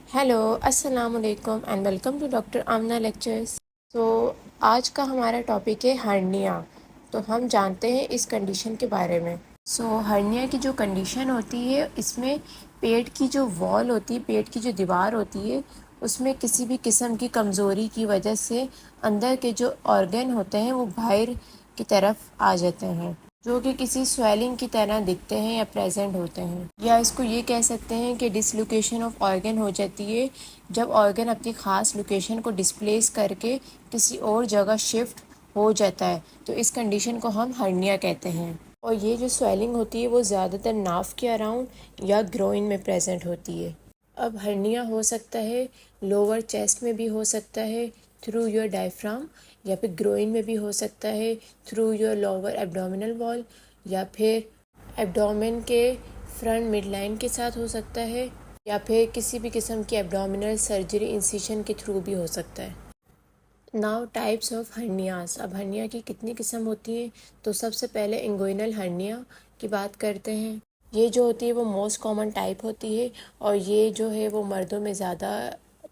Hello, अस्सलाम वालेकुम and welcome to doctor Amna lectures. तो आज का हमारा टॉपिक है हर्निया। तो हम जानते हैं इस कंडीशन के बारे में। हर्निया की जो कंडीशन होती है, इसमें पेट की जो वॉल होती है, पेट की जो दीवार होती है, उसमें किसी भी किस्म की कमज़ोरी की वजह से अंदर के जो ऑर्गन होते हैं वो बाहर की तरफ आ जाते हैं, जो कि किसी स्वेलिंग की तरह दिखते हैं या प्रेजेंट होते हैं। या इसको ये कह सकते हैं कि डिसलोकेशन ऑफ ऑर्गन हो जाती है जब ऑर्गन अपनी ख़ास लोकेशन को डिस्प्लेस करके किसी और जगह शिफ्ट हो जाता है। तो इस कंडीशन को हम हर्निया कहते हैं। और ये जो स्वेलिंग होती है वो ज़्यादातर नाफ के अराउंड या ग्रोइन में प्रेजेंट होती है। अब हर्निया हो सकता है लोअर चेस्ट में भी हो सकता है थ्रू योर डायफ्राम, या फिर ग्रोइन में भी हो सकता है through your lower abdominal wall, या फिर एब्डोमेन के फ्रंट मिड लाइन के साथ हो सकता है, या फिर किसी भी किस्म की एब्डोमिनल सर्जरी इंसिशन के थ्रू भी हो सकता है। Now types of hernias. अब हर्निया की कितनी किस्म होती हैं? तो सबसे पहले इंगुइनल हर्निया की बात करते हैं। ये जो होती है वो मोस्ट कॉमन टाइप होती है और ये जो है वो मर्दों में ज़्यादा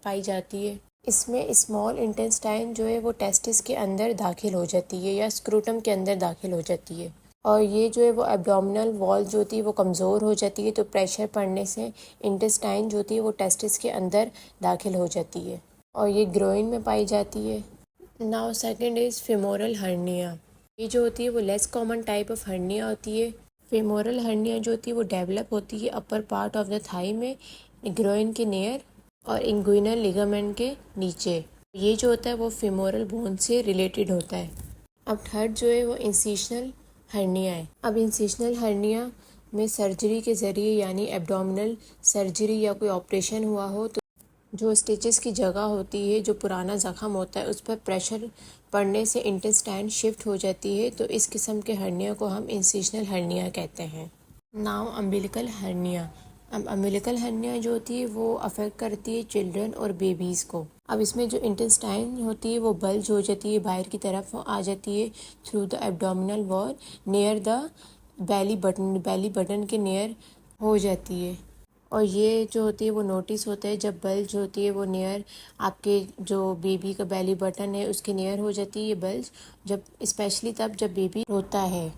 पाई जाती है। इसमें स्मॉल इंटेस्टाइन जो है वो टेस्टिस के अंदर दाखिल हो जाती है या स्क्रूटम के अंदर दाखिल हो जाती है। और ये जो है वो एब्डोमिनल वॉल जो होती है वो कमज़ोर हो जाती है, तो प्रेशर पड़ने से इंटेस्टाइन जो होती है वो टेस्टिस के अंदर दाखिल हो जाती है और ये ग्रोइन में पाई जाती है। Now second is femoral hernia. ये जो होती है वो less common type of hernia होती है। फेमोरल हर्निया जो होती है वो डेवलप होती है upper part of the thigh में, ग्रोइन के नियर और इंगुइनल लिगामेंट के नीचे। ये जो होता है वो फेमोरल बोन से रिलेटेड होता है। अब थर्ड जो है वो इंसिशनल हर्निया है। अब इंसिशनल हर्निया में सर्जरी के ज़रिए यानी एब्डोमिनल सर्जरी या कोई ऑपरेशन हुआ हो तो जो स्टिचेस की जगह होती है, जो पुराना ज़ख़म होता है, उस पर प्रेशर पड़ने से इंटेस्टाइन शिफ्ट हो जाती है, तो इस किस्म के हर्निया को हम इंसिशनल हर्निया कहते हैं। Now umbilical hernia. अब अम्बिलिकल हर्निया जो होती है वो अफेक्ट करती है चिल्ड्रन और बेबीज़ को। अब इसमें जो इंटेस्टाइन होती है वो बल्ज हो जाती है, बाहर की तरफ आ जाती है through the abdominal wall near the belly button के नियर हो जाती है। और ये जो होती है वो नोटिस होता है जब बल्ज होती है वो नियर आपके जो बेबी का बेली बटन है उसके नियर हो जाती है ये बल्ज, जब स्पेशली तब जब बेबी रोता है।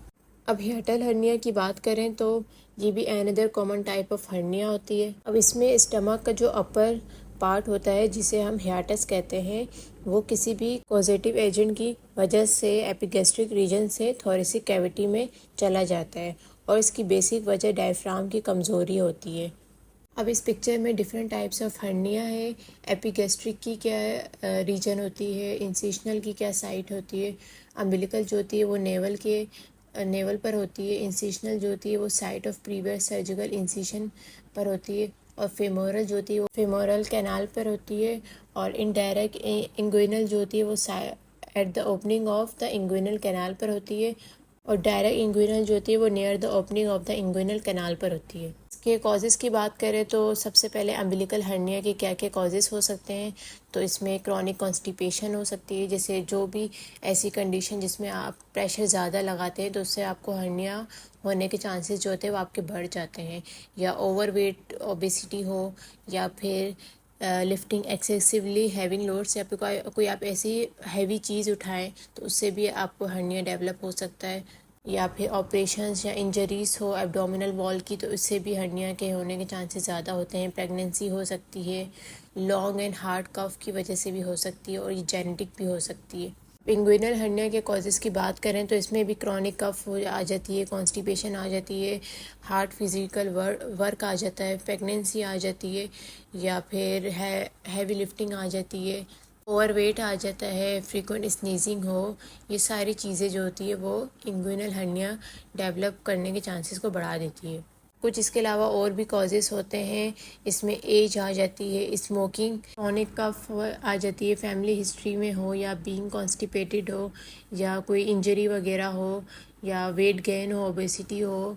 अब हियाटल हर्निया की बात करें तो ये भी another common type of hernia होती है। अब इसमें स्टमक का जो अपर पार्ट होता है जिसे हम हियाटस कहते हैं, वो किसी भी पॉजिटिव एजेंट की वजह से एपिगैस्ट्रिक रीजन से थोरेसिक कैविटी में चला जाता है और इसकी बेसिक वजह डायफ्राम की कमज़ोरी होती है। अब इस पिक्चर में डिफरेंट टाइप्स ऑफ हर्निया है। एपिगैस्ट्रिक की क्या रीजन होती है, इंसिशनल की क्या साइट होती है, अम्बिलिकल जो होती है वो नेवल पर होती है, इंसिशनल जो होती है वो site of previous surgical incision पर होती है, और फेमोरल जो होती है वो फेमोरल कैनाल पर होती है, और इनडायरेक्ट इंगुइनल जो होती है वो at the opening of the inguinal canal पर होती है, और डायरेक्ट इंगुइनल जो होती है वो near the opening of the inguinal canal पर होती है। इसके कॉजेज़ की बात करें तो सबसे पहले अम्बिलिकल हर्निया के क्या क्या कॉजेज़ हो सकते हैं। तो इसमें क्रॉनिक कॉन्स्टिपेशन हो सकती है, जैसे जो भी ऐसी कंडीशन जिसमें आप प्रेशर ज़्यादा लगाते हैं तो उससे आपको हर्निया होने के चांसेस जो होते हैं वो आपके बढ़ जाते हैं, या ओवरवेट ओबेसिटी हो, या फिर लिफ्टिंग एक्सेसिवली हैविंग लोड्स, या फिर कोई आप ऐसी हैवी चीज़ उठाएं तो उससे भी आपको हर्निया डेवलप हो सकता है, या फिर ऑपरेशंस या इंजरीज हो एब्डोमिनल वॉल की तो इससे भी हर्निया के होने के चांसेस ज़्यादा होते हैं। प्रेगनेंसी हो सकती है, लॉन्ग एंड हार्ड कफ की वजह से भी हो सकती है, और ये जेनेटिक भी हो सकती है। इंगुइनल हर्निया के कॉजेज़ की बात करें तो इसमें भी क्रॉनिक कफ हो आ जाती है, कॉन्स्टिपेशन आ जाती है, हार्ट फिजिकल वर्क आ जाता है, प्रेगनेंसी आ जाती है, या फिर हैवी लिफ्टिंग आ जाती है, ओवरवेट आ जाता है, फ्रीक्वेंट स्नीजिंग हो। ये सारी चीज़ें जो होती है वो इंगुइनल हर्निया डेवलप करने के चांसेस को बढ़ा देती है। कुछ इसके अलावा और भी कॉजेज़ होते हैं, इसमें एज आ जाती है, स्मोकिंग, क्रोनिक कफ आ जाती है, फैमिली हिस्ट्री में हो, या बीइंग कॉन्स्टिपेटेड हो, या कोई इंजरी वगैरह हो, या वेट गेन हो, ओबेसिटी हो,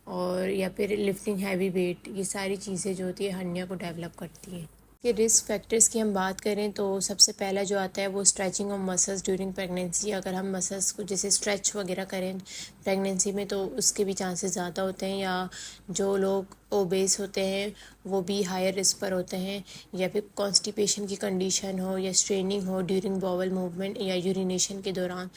और या फिर लिफ्टिंग हैवी वेट, ये सारी चीज़ें जो होती है हर्निया को डेवलप करती हैं। कि रिस्क फैक्टर्स की हम बात करें तो सबसे पहला जो आता है वो stretching of muscles during pregnancy. अगर हम मसल्स को जैसे स्ट्रेच वगैरह करें प्रेगनेंसी में तो उसके भी चांसेस ज़्यादा होते हैं, या जो लोग ओबेस होते हैं वो भी हायर रिस्क पर होते हैं, या फिर कॉन्स्टिपेशन की कंडीशन हो या स्ट्रेनिंग हो ड्यूरिंग बॉवल मूवमेंट या यूरिनेशन के दौरान,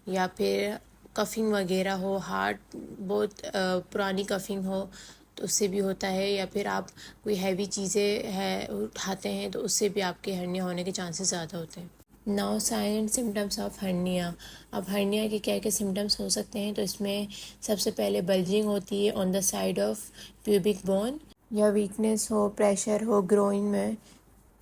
या फिर कफिंग वगैरह हो, हार्ट बहुत पुरानी कफिंग हो तो उससे भी होता है, या फिर आप कोई हैवी चीज़ें है उठाते हैं तो उससे भी आपके हर्निया होने के चांसेस ज़्यादा होते हैं। Now sine and symptoms of hernia. अब हर्निया के क्या क्या सिम्टम्स हो सकते हैं, तो इसमें सबसे पहले बल्जिंग होती है on the side of pubic bone, या वीकनेस हो, प्रेशर हो ग्रोइन में,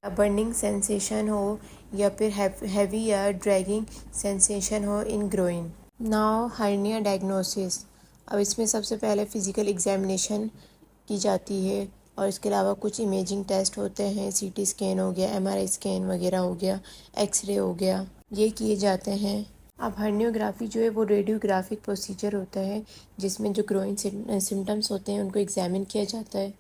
बर्निंग सेंसेशन हो, या फिर हैवी या ड्रैगिंग सेंसेशन हो इन ग्रोइन। Now hernia diagnosis. अब इसमें सबसे पहले फ़िज़िकल एग्जामिनेशन की जाती है और इसके अलावा कुछ इमेजिंग टेस्ट होते हैं, सीटी स्कैन हो गया, एमआरआई स्कैन वगैरह हो गया, एक्सरे हो गया, ये किए जाते हैं। अब हर्नियोग्राफी जो है वो रेडियोग्राफिक प्रोसीजर होता है जिसमें जो ग्रोइंग सिम्टम्स होते हैं उनको एग्जामिन किया जाता है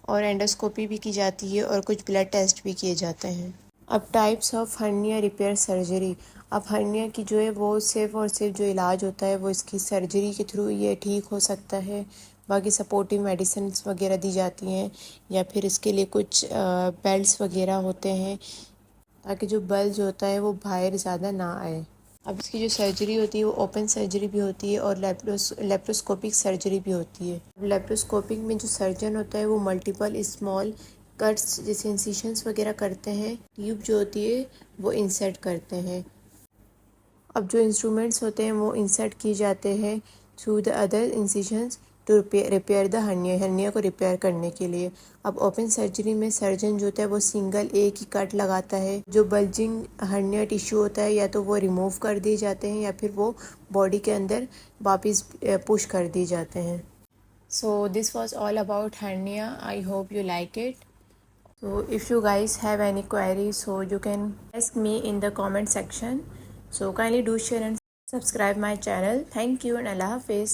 और एंडोस्कोपी भी की जाती है और कुछ ब्लड टेस्ट भी किए जाते हैं। अब types of hernia repair surgery. अब हर्निया की जो है वो सिर्फ और सिर्फ जो इलाज होता है वो इसकी सर्जरी के थ्रू ये ठीक हो सकता है। बाकी सपोर्टिव मेडिसिन वगैरह दी जाती हैं, या फिर इसके लिए कुछ बेल्ट्स वगैरह होते हैं ताकि जो बल्ज होता है वो बाहर ज़्यादा ना आए। अब इसकी जो सर्जरी होती है वो ओपन सर्जरी भी होती है और लेप्रोस्कोपिक सर्जरी भी होती है। लेप्रोस्कोपिक में जो सर्जन होता है वो मल्टीपल स्मॉल कट्स जैसे इंसिशंस वगैरह करते हैं, ट्यूब जो होती है वो इंसर्ट करते हैं। अब जो इंस्ट्रूमेंट्स होते हैं वो इंसर्ट किए जाते हैं through the other incisions to repair the hernia को रिपेयर करने के लिए। अब ओपन सर्जरी में सर्जन जो होता है वो सिंगल एक ही कट लगाता है। जो बल्जिंग हर्निया टिश्यू होता है या तो वो रिमूव कर दिए जाते हैं या फिर वो बॉडी के अंदर वापस पुश कर दिए जाते हैं। So this was all about hernia. I hope you like it. So if you guys have any queries, so you can ask me in the comment section. So kindly do share and subscribe my channel. Thank you and Allah Hafiz.